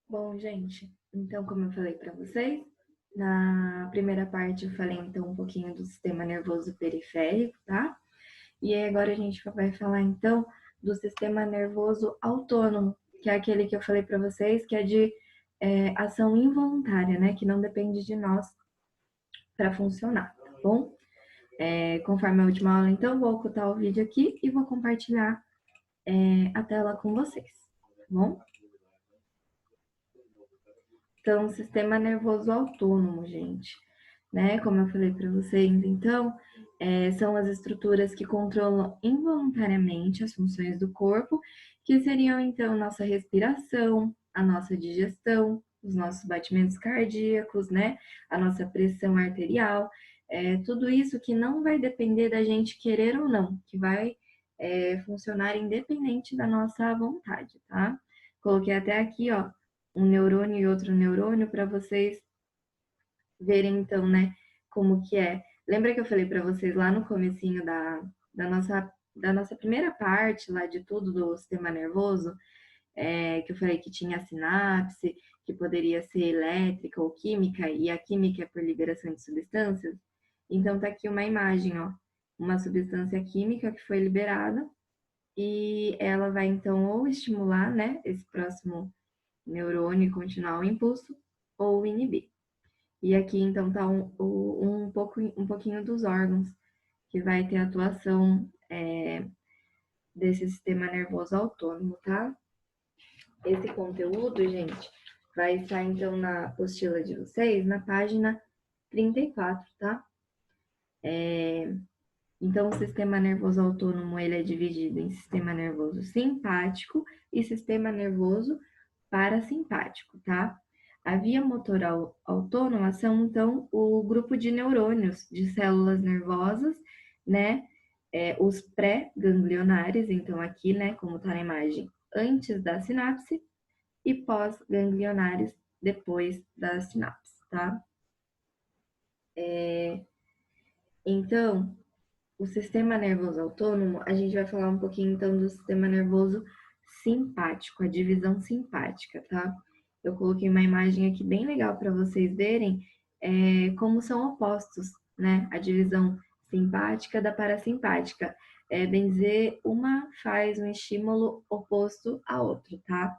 Bom, gente, então, como eu falei para vocês, na primeira parte eu falei então um pouquinho do sistema nervoso periférico, tá? E aí agora a gente vai falar então do sistema nervoso autônomo, que é aquele que eu falei para vocês, que é de ação involuntária, né? Que não depende de nós para funcionar, tá bom? Conforme a última aula, então, vou ocultar o vídeo aqui e vou compartilhar a tela com vocês, tá bom? Então, sistema nervoso autônomo, gente, né? Como eu falei para vocês, então, são as estruturas que controlam involuntariamente as funções do corpo, que seriam, então, nossa respiração, a nossa digestão, os nossos batimentos cardíacos, né? A nossa pressão arterial, tudo isso que não vai depender da gente querer ou não, que vai funcionar independente da nossa vontade, tá? Coloquei até aqui, ó, um neurônio e outro neurônio para vocês verem então, né, como que é. Lembra que eu falei para vocês lá no comecinho da nossa primeira parte lá de tudo do sistema nervoso, que eu falei que tinha a sinapse, que poderia ser elétrica ou química, e a química é por liberação de substâncias? Então tá aqui uma imagem, ó, uma substância química que foi liberada e ela vai então ou estimular, né, esse próximo neurônio e continuar o impulso, ou inibir. E aqui, então, está um pouquinho dos órgãos que vai ter atuação desse sistema nervoso autônomo, tá? Esse conteúdo, gente, vai estar, então, na apostila de vocês, na página 34, tá? Então, o sistema nervoso autônomo, ele é dividido em sistema nervoso simpático e sistema nervoso parasimpático, tá? A via motora autônoma são, então, o grupo de neurônios, de células nervosas, né? Os pré-ganglionares, então aqui, né, como tá na imagem, antes da sinapse, e pós-ganglionares, depois da sinapse, tá? Então, o sistema nervoso autônomo, a gente vai falar um pouquinho, então, do sistema nervoso simpático, a divisão simpática, tá? Eu coloquei uma imagem aqui bem legal para vocês verem como são opostos, né? A divisão simpática da parasimpática. Bem dizer, uma faz um estímulo oposto a outro, tá?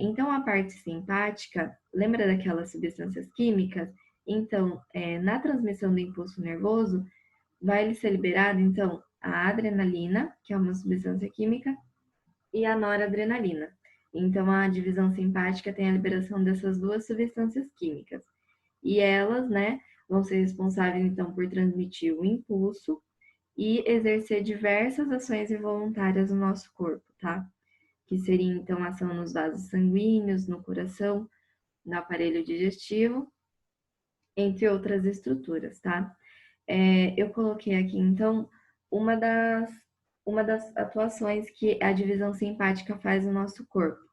Então, a parte simpática, lembra daquelas substâncias químicas? Então, na transmissão do impulso nervoso, vai ser liberada, então, a adrenalina, que é uma substância química, e a noradrenalina. Então, a divisão simpática tem a liberação dessas duas substâncias químicas. E elas, né, vão ser responsáveis, então, por transmitir o impulso e exercer diversas ações involuntárias no nosso corpo, tá? Que seria, então, ação nos vasos sanguíneos, no coração, no aparelho digestivo, entre outras estruturas, tá? Eu coloquei aqui, então, uma das, uma das atuações que a divisão simpática faz no nosso corpo.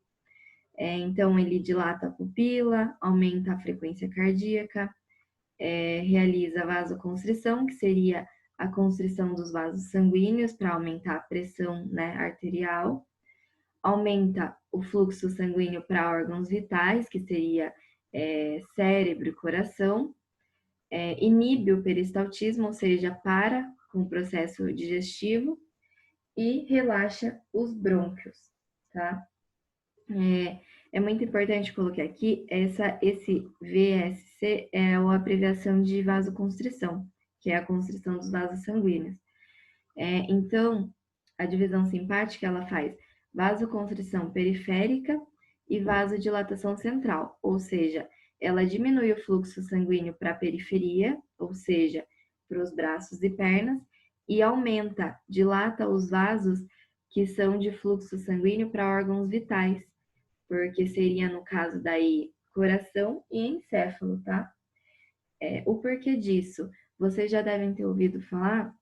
Então, ele dilata a pupila, aumenta a frequência cardíaca, realiza vasoconstrição, que seria a constrição dos vasos sanguíneos para aumentar a pressão, né, arterial, aumenta o fluxo sanguíneo para órgãos vitais, que seria cérebro e coração, inibe o peristaltismo, ou seja, para com o processo digestivo e relaxa os brônquios, tá? É muito importante colocar aqui, esse VSC é a abreviação de vasoconstrição, que é a constrição dos vasos sanguíneos. Então, a divisão simpática, ela faz vasoconstrição periférica e vasodilatação central, ou seja, ela diminui o fluxo sanguíneo para a periferia, ou seja, para os braços e pernas, e aumenta, dilata os vasos que são de fluxo sanguíneo para órgãos vitais, porque seria, no caso daí, coração e encéfalo, tá? O porquê disso? Vocês já devem ter ouvido falar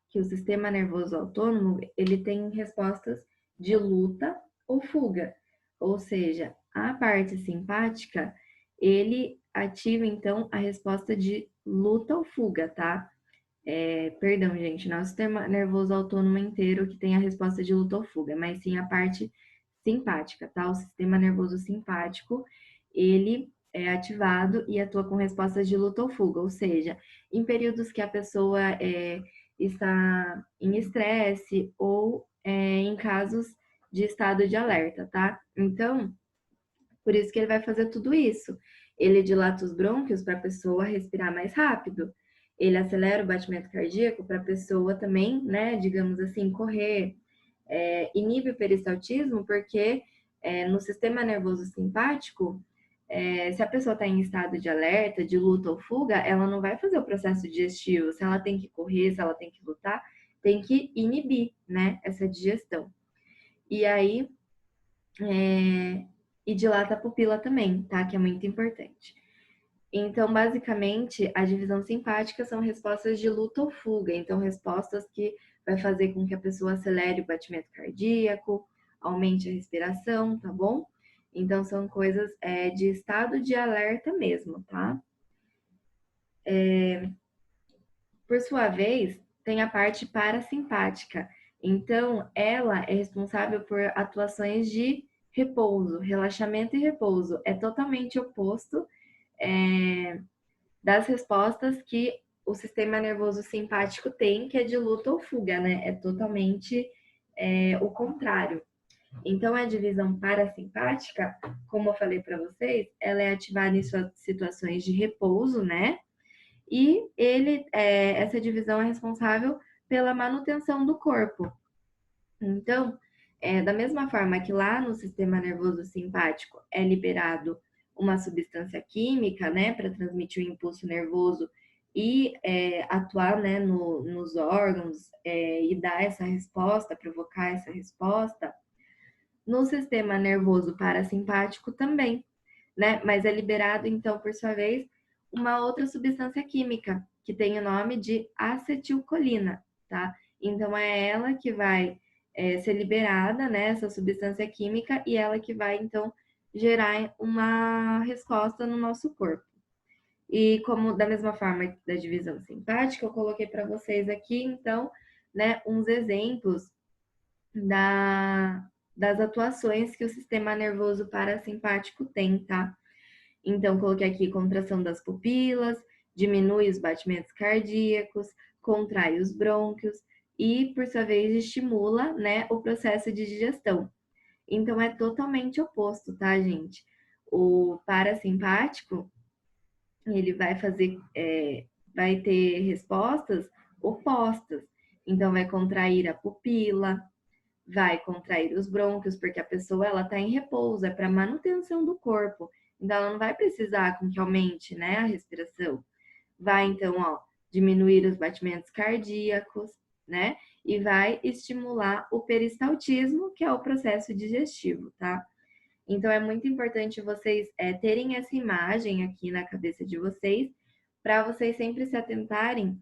que o sistema nervoso autônomo, ele tem respostas de luta ou fuga. Ou seja, a parte simpática, ele ativa, então, a resposta de luta ou fuga, tá? Perdão, gente, não é o sistema nervoso autônomo inteiro que tem a resposta de luta ou fuga, mas sim a parte simpática, tá? O sistema nervoso simpático, ele é ativado e atua com respostas de luta ou fuga, ou seja, em períodos que a pessoa está em estresse ou em casos de estado de alerta, tá? Então, por isso que ele vai fazer tudo isso. Ele dilata os brônquios para a pessoa respirar mais rápido. Ele acelera o batimento cardíaco para a pessoa também, né, digamos assim, correr. Inibe o peristaltismo porque no sistema nervoso simpático, se a pessoa está em estado de alerta, de luta ou fuga, ela não vai fazer o processo digestivo. Se ela tem que correr, se ela tem que lutar, tem que inibir, né, essa digestão. E aí, e dilata a pupila também, tá? Que é muito importante. Então, basicamente, a divisão simpática são respostas de luta ou fuga. Então, respostas que vai fazer com que a pessoa acelere o batimento cardíaco, aumente a respiração, tá bom? Então, são coisas de estado de alerta mesmo, tá? Por sua vez, tem a parte parasimpática. Então, ela é responsável por atuações de repouso, relaxamento e repouso. É totalmente oposto das respostas que o sistema nervoso simpático tem, que é de luta ou fuga, né? É totalmente o contrário. Então, a divisão parasimpática, como eu falei para vocês, ela é ativada em situações de repouso, né? E essa divisão é responsável pela manutenção do corpo. Então, da mesma forma que lá no sistema nervoso simpático é liberado uma substância química, né, para transmitir o impulso nervoso e atuar, né, nos órgãos e dar essa resposta, provocar essa resposta, no sistema nervoso parasimpático também, né? Mas é liberado, então, por sua vez, uma outra substância química, que tem o nome de acetilcolina, tá? Então, é ela que vai ser liberada, né, essa substância química, e ela que vai, então, gerar uma resposta no nosso corpo. E como da mesma forma da divisão simpática, eu coloquei para vocês aqui, então, né, uns exemplos das atuações que o sistema nervoso parasimpático tem, tá? Então, coloquei aqui contração das pupilas, diminui os batimentos cardíacos, contrai os brônquios e, por sua vez, estimula, né, o processo de digestão. Então, é totalmente oposto, tá, gente? O parasimpático, ele vai ter respostas opostas. Então, vai contrair a pupila, vai contrair os brônquios, porque a pessoa ela está em repouso, é para manutenção do corpo. Então, ela não vai precisar com que aumente, né, a respiração. Vai, então, ó, diminuir os batimentos cardíacos, né? E vai estimular o peristaltismo, que é o processo digestivo, tá? Então, é muito importante vocês terem essa imagem aqui na cabeça de vocês, para vocês sempre se atentarem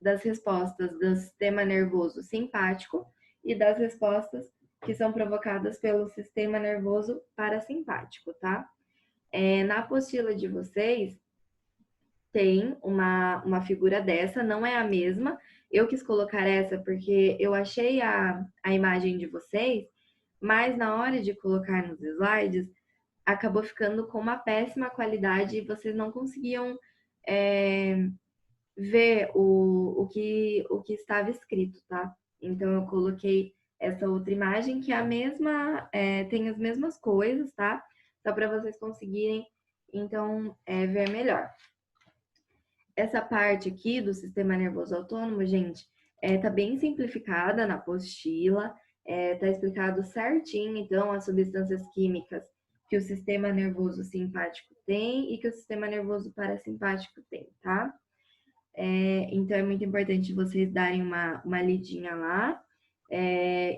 das respostas do sistema nervoso simpático e das respostas que são provocadas pelo sistema nervoso parasimpático, tá? Na apostila de vocês tem uma figura dessa, não é a mesma. Eu quis colocar essa porque eu achei a imagem de vocês, mas na hora de colocar nos slides, acabou ficando com uma péssima qualidade e vocês não conseguiam ver o que estava escrito, tá? Então, eu coloquei essa outra imagem que é a mesma, tem as mesmas coisas, tá? Só para vocês conseguirem, então, ver melhor. Essa parte aqui do sistema nervoso autônomo, gente, tá bem simplificada na apostila, tá explicado certinho, então, as substâncias químicas que o sistema nervoso simpático tem e que o sistema nervoso parasimpático tem, tá? Então, é muito importante vocês darem uma lidinha lá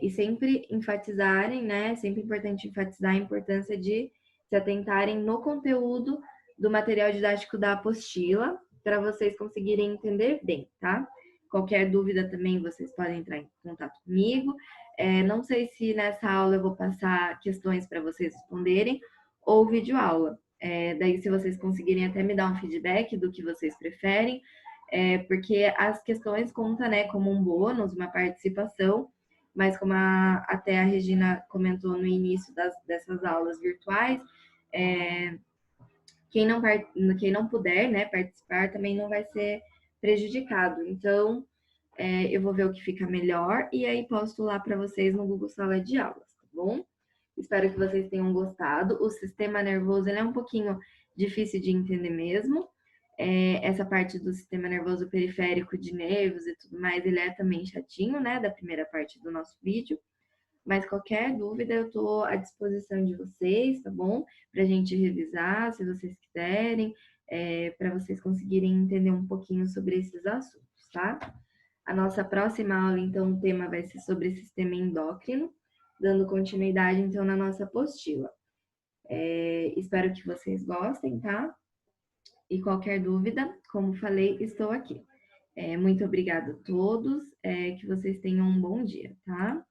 e sempre enfatizarem, né? Sempre importante enfatizar a importância de se atentarem no conteúdo do material didático da apostila para vocês conseguirem entender bem, tá? Qualquer dúvida também vocês podem entrar em contato comigo. Não sei se nessa aula eu vou passar questões para vocês responderem ou videoaula. Daí, se vocês conseguirem até me dar um feedback do que vocês preferem, porque as questões contam, né, como um bônus, uma participação, mas como até a Regina comentou no início dessas aulas virtuais, é, quem não puder, né, participar também não vai ser prejudicado. Então, eu vou ver o que fica melhor e aí posto lá para vocês no Google Sala de Aulas, tá bom? Espero que vocês tenham gostado. O sistema nervoso ele é um pouquinho difícil de entender mesmo. Essa parte do sistema nervoso periférico de nervos e tudo mais, ele é também chatinho, né, da primeira parte do nosso vídeo. Mas qualquer dúvida eu estou à disposição de vocês, tá bom? Para a gente revisar, se vocês quiserem, para vocês conseguirem entender um pouquinho sobre esses assuntos, tá? A nossa próxima aula, então, o tema vai ser sobre sistema endócrino, dando continuidade, então, na nossa apostila. Espero que vocês gostem, tá? E qualquer dúvida, como falei, estou aqui. Muito obrigada a todos, que vocês tenham um bom dia, tá?